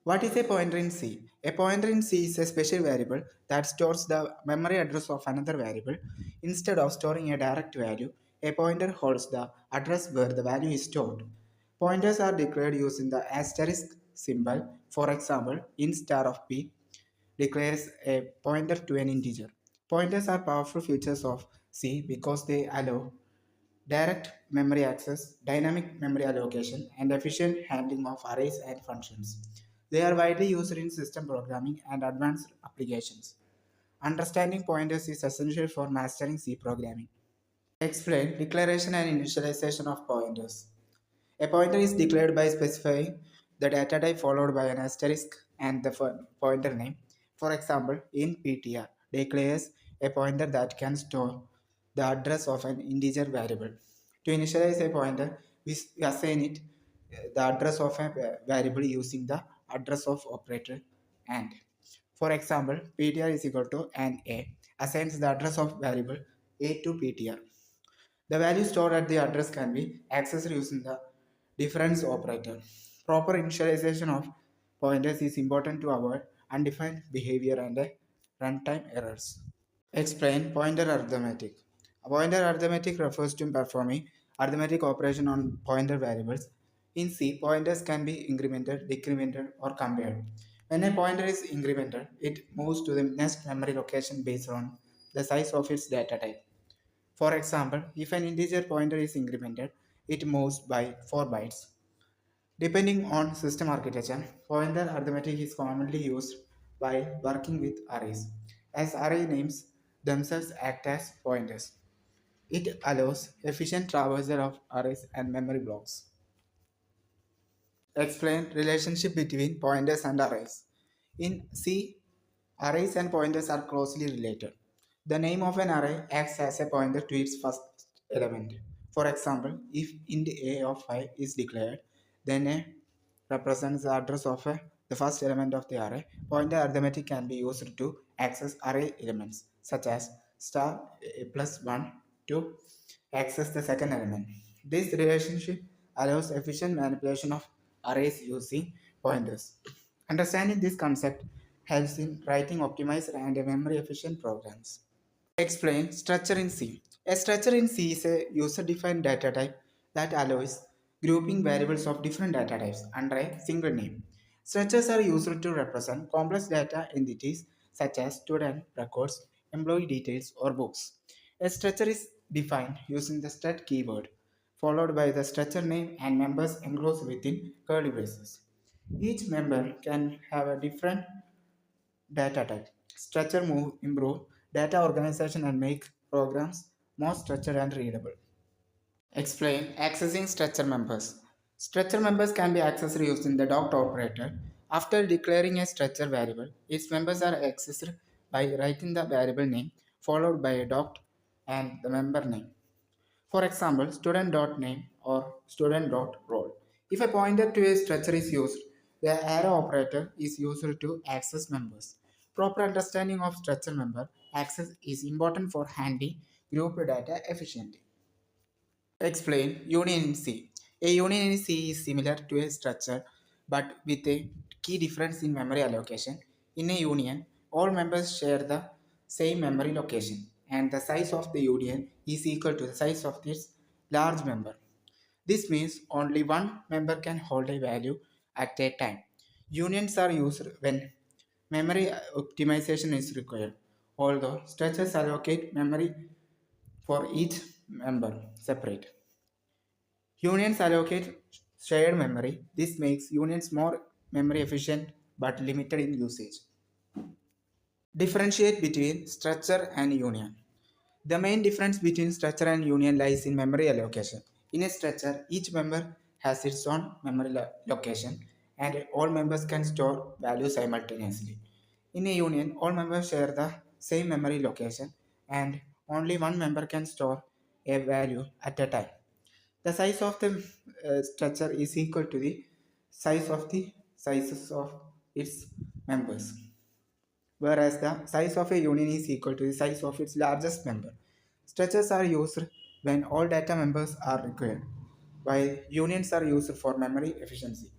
What is a pointer in C? A pointer in C is a special variable that stores the memory address of another variable. Instead of storing a direct value, a pointer holds the address where the value is stored. Pointers are declared using the asterisk symbol. For example, int star of p declares a pointer to an integer. Pointers are powerful features of C because they allow direct memory access, dynamic memory allocation, and efficient handling of arrays and functions. They are widely used in system programming and advanced applications. Understanding pointers is essential for mastering C programming. Explain declaration and initialization of pointers. A pointer is declared by specifying the data type followed by an asterisk and the pointer name. For example, in PTR declares a pointer that can store the address of an integer variable. To initialize a pointer, we assign it the address of a variable using the address of operator and. For example, PTR is equal to an A assigns the address of variable A to PTR. The value stored at the address can be accessed using the difference operator. Proper initialization of pointers is important to avoid undefined behavior and runtime errors. Explain pointer arithmetic. A pointer arithmetic refers to performing arithmetic operation on pointer variables. In C, pointers can be incremented, decremented, or compared. When a pointer is incremented, it moves to the next memory location based on the size of its data type. For example, if an integer pointer is incremented, it moves by 4 bytes. Depending on system architecture, pointer arithmetic is commonly used by working with arrays, as array names themselves act as pointers. It allows efficient traversal of arrays and memory blocks. Explain relationship between pointers and arrays. In C, arrays and pointers are closely related. The name of an array acts as a pointer to its first element. For example, if int a of 5 is declared, then a represents the address of the first element of the array. Pointer arithmetic can be used to access array elements such as star a plus 1 to access the second element. This relationship allows efficient manipulation of arrays using pointers. Understanding this concept helps in writing optimized and memory efficient programs. Explain structure in C. A structure in C is a user-defined data type that allows grouping variables of different data types under a single name. Structures are used to represent complex data entities such as student records, employee details, or books. A structure is defined using the std keyword, followed by the structure name and members enclosed within curly braces. Each member can have a different data type. Structure move improve data organization and make programs more structured and readable. Explain accessing structure members. Structure members can be accessed using the dot operator. After declaring a structure variable, its members are accessed by writing the variable name followed by a dot and the member name. For example, student.name or student.role. If a pointer to a structure is used, the arrow operator is used to access members. Proper understanding of structure member access is important for handling group data efficiently. Explain union in C. A union in C is similar to a structure but with a key difference in memory allocation. In a union, all members share the same memory location and the size of the union is equal to the size of its large member. This means only one member can hold a value at a time. Unions are used when memory optimization is required, although structures allocate memory for each member separate. Unions allocate shared memory. This makes unions more memory efficient but limited in usage. Differentiate between structure and union. The main difference between structure and union lies in memory allocation. In a structure, each member has its own memory location and all members can store values simultaneously. In a union, all members share the same memory location and only one member can store a value at a time. The size of the structure is equal to the size of the sizes of its members, whereas the size of a union is equal to the size of its largest member. Structures are used when all data members are required, while unions are used for memory efficiency.